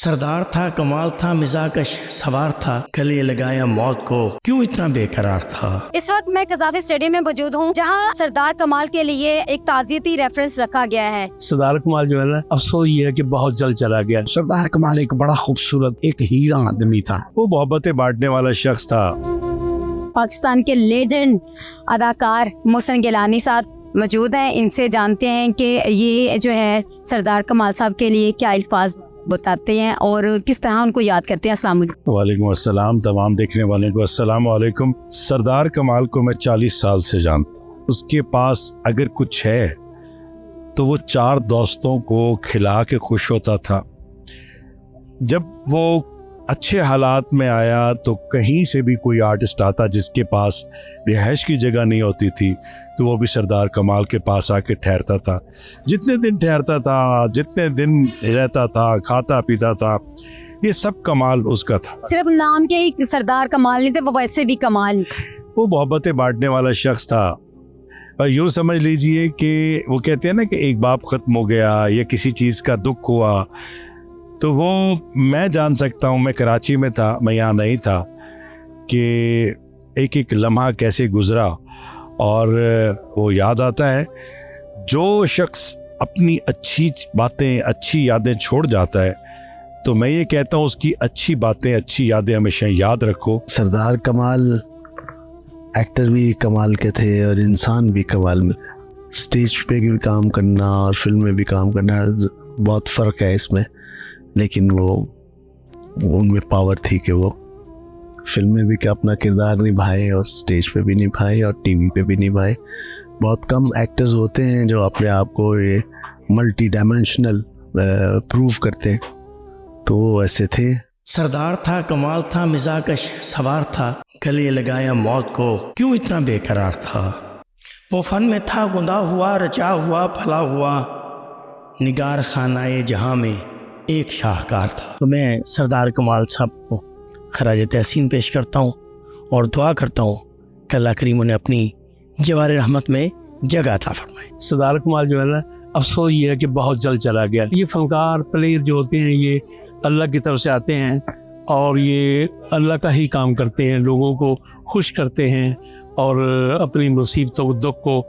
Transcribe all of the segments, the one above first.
सरदार था, कमाल था, मिजाकश सवार था, गले लगाया मौत को, क्यों इतना बेकरार था। इस वक्त मैं कज़ाफ़ी स्टेडियम में मौजूद हूँ, जहाँ सरदार कमाल के लिए एक ताज़ियती रेफरेंस रखा गया है। सरदार कमाल जो है ना, अफसोस ये है कि बहुत जल्द चला गया। सरदार कमाल एक बड़ा खूबसूरत एक हीरा आदमी था। वो मोहब्बतें बांटने वाला शख्स था। पाकिस्तान के लेजेंड अदाकार मोहसिन गिलानी साहब मौजूद हैं। इनसे जानते हैं कि ये जो है सरदार कमाल साहब के लिए क्या अल्फाज बताते हैं और किस तरह उनको याद करते हैं। अस्सलाम वालेकुम। वालेकुम अस्सलाम। तमाम देखने वालों को अस्सलाम वालेकुम। सरदार कमाल को मैं 40 साल से जानता हूँ। उसके पास अगर कुछ है तो वो 4 दोस्तों को खिला के खुश होता था। जब वो अच्छे हालात में आया तो कहीं से भी कोई आर्टिस्ट आता जिसके पास रिहाइश की जगह नहीं होती थी तो वो भी सरदार कमाल के पास आके ठहरता था। जितने दिन ठहरता था, जितने दिन रहता था, खाता पीता था, ये सब कमाल उसका था। सिर्फ नाम के ही सरदार कमाल नहीं थे, वो वैसे भी कमाल। वो मोहब्बतें बांटने वाला शख्स था। और यूँ समझ लीजिए कि वो कहते हैं ना कि एक बाप ख़त्म हो गया या किसी चीज़ का दुख हुआ तो वो मैं जान सकता हूँ। मैं कराची में था, मैं यहाँ नहीं था, कि एक एक लम्हा कैसे गुज़रा और वो याद आता है। जो शख्स अपनी अच्छी बातें, अच्छी यादें छोड़ जाता है तो मैं ये कहता हूँ उसकी अच्छी बातें, अच्छी यादें हमेशा याद रखो। सरदार कमाल एक्टर भी कमाल के थे और इंसान भी कमाल में थे। स्टेज पे भी काम करना और फिल्म में भी काम करना बहुत फ़र्क है इसमें, लेकिन वो उनमें पावर थी कि वो फिल्म में भी क्या अपना किरदार निभाए और स्टेज पे भी निभाए और टीवी पे भी निभाए। बहुत कम एक्टर्स होते हैं जो अपने आप को ये मल्टी डायमेंशनल प्रूव करते हैं, तो वो ऐसे थे। सरदार था, कमाल था, मिजाकश सवार था, गले लगाया मौत को, क्यों इतना बेकरार था। वो फन में था गुंदा हुआ, रचा हुआ, फला हुआ, निगार खानाए जहां में एक शाहकार था। तो मैं सरदार कमाल साहब को खराज तहसीन पेश करता हूँ और दुआ करता हूँ कि अल्लाह करीम उन्हें अपनी जवार रहमत में जगह अता फरमाए। सरदार कमाल जो है ना, अफसोस ये है कि बहुत जल्द चला गया। ये फनकार प्लेयर जो होते हैं ये अल्लाह की तरफ से आते हैं और ये अल्लाह का ही काम करते हैं, लोगों को खुश करते हैं और अपनी मुसीबतों दुख को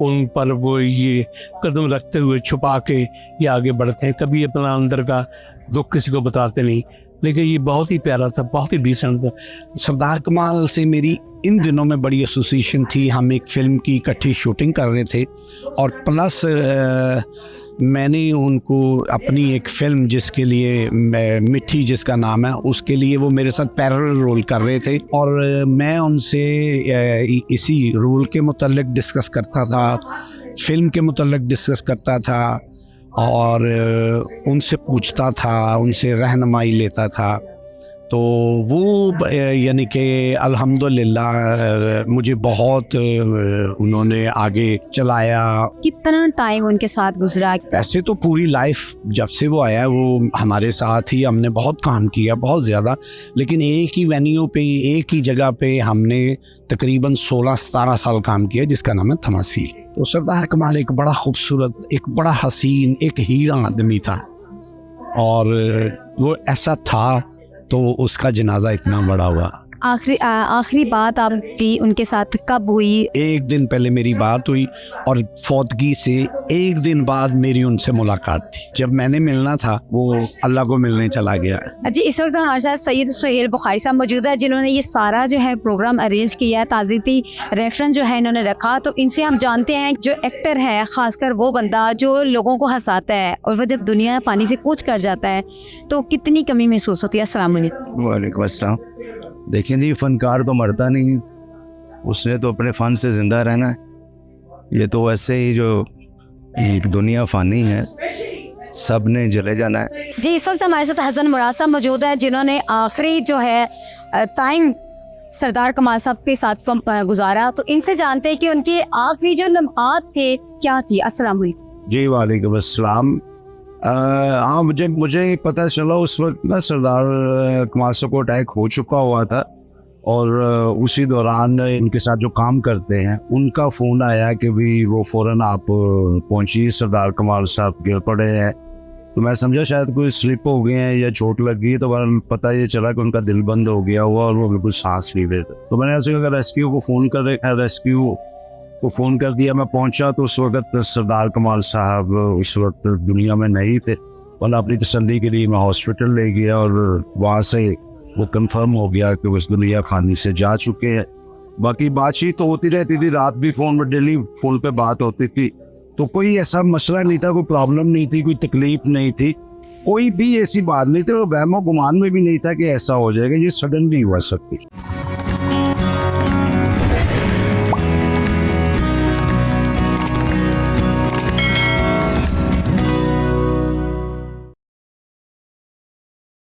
उन पर वो ये कदम रखते हुए छुपा के ये आगे बढ़ते हैं। कभी अपना अंदर का दुख किसी को बताते नहीं, लेकिन ये बहुत ही प्यारा था, बहुत ही डिसेंट था। सरदार कमाल से मेरी इन दिनों में बड़ी एसोसिएशन थी। हम एक फ़िल्म की इकट्ठी शूटिंग कर रहे थे और प्लस मैंने उनको अपनी एक फ़िल्म जिसके लिए मिट्टी जिसका नाम है, उसके लिए वो मेरे साथ पैरेलल रोल कर रहे थे और मैं उनसे इसी रोल के मुतल्लिक डिस्कस करता था, फ़िल्म के मुतल्लिक डिस्कस करता था और उनसे पूछता था, उनसे रहनुमाई लेता था। तो वो यानी कि अल्हम्दुलिल्लाह मुझे बहुत उन्होंने आगे चलाया। कितना टाइम उनके साथ गुजरा? ऐसे तो पूरी लाइफ जब से वो आया वो हमारे साथ ही, हमने बहुत काम किया, बहुत ज़्यादा, लेकिन एक ही वेन्यू पे, एक ही जगह पे हमने तकरीबन 16-17 साल काम किया, जिसका नाम है तमासील। तो सरदार कमाल एक बड़ा खूबसूरत, एक बड़ा हसीन, एक हीरा आदमी था और वो ऐसा था तो उसका जनाजा इतना बड़ा हुआ। आखिरी बात आपकी उनके साथ कब हुई? एक दिन पहले मेरी बात हुई और फौतगी से एक दिन बाद मेरी उनसे मुलाकात थी। जब मैंने मिलना था वो अल्लाह को मिलने चला गया। जी, इस वक्त हमारे साथ सैयद सुहेल बुखारी साहब मौजूद है, जिन्होंने ये सारा जो है प्रोग्राम अरेंज किया है, ताज़ियती रेफरेंस जो है इन्होंने रखा। तो इनसे हम जानते हैं जो एक्टर है, ख़ासकर वो बंदा जो लोगों को हंसाता है और वह जब दुनिया पानी से कूच कर जाता है तो कितनी कमी महसूस होती है। अस्सलाम वालेकुम। वालेकुम अस्सलाम। देखिए जी, फनकार तो मरता नहीं, उसने तो अपने फ़न से ज़िंदा रहना है। ये तो वैसे ही जो एक दुनिया फ़ानी है, सब ने जले जाना है। जी, इस वक्त हमारे साथ हसन मुराद साहब मौजूद है, जिन्होंने आखिरी जो है टाइम सरदार कमाल साहब के साथ गुजारा। तो इनसे जानते हैं कि उनके आखिरी जो लम्हात थे क्या थी। अस्सलाम वालेकुम। जी वालेकुम अस्सलाम। हाँ, मुझे पता चला उस वक्त ना सरदार कमाल साहब को अटैक हो चुका हुआ था और उसी दौरान इनके साथ जो काम करते हैं उनका फ़ोन आया कि भी वो फ़ौरन आप पहुंचिए, सरदार कमाल साहब गिर पड़े हैं तो मैं समझा शायद कोई स्लिप हो गए हैं या चोट लग गई, तो पता ये चला कि उनका दिल बंद हो गया हुआ और वो बिल्कुल सांस नहीं ले रहे। तो मैंने ऐसे कहा रेस्क्यू को फ़ोन कर रखा, रेस्क्यू को फ़ोन कर दिया। मैं पहुंचा तो उस वक्त सरदार कमाल साहब उस वक्त दुनिया में नहीं थे, और अपनी तसल्ली के लिए मैं हॉस्पिटल ले गया और वहाँ से वो कंफर्म हो गया कि वो इस दुनिया खानी से जा चुके हैं। बाकी बातचीत तो होती रहती थी, रात भी फ़ोन पर डेली फ़ोन पे बात होती थी, तो कोई ऐसा मसला नहीं था, कोई प्रॉब्लम नहीं थी, कोई तकलीफ नहीं थी, कोई भी ऐसी बात नहीं थी, और वहमो गुमान में भी नहीं था कि ऐसा हो जाएगा। ये सडनली हुआ सब कुछ।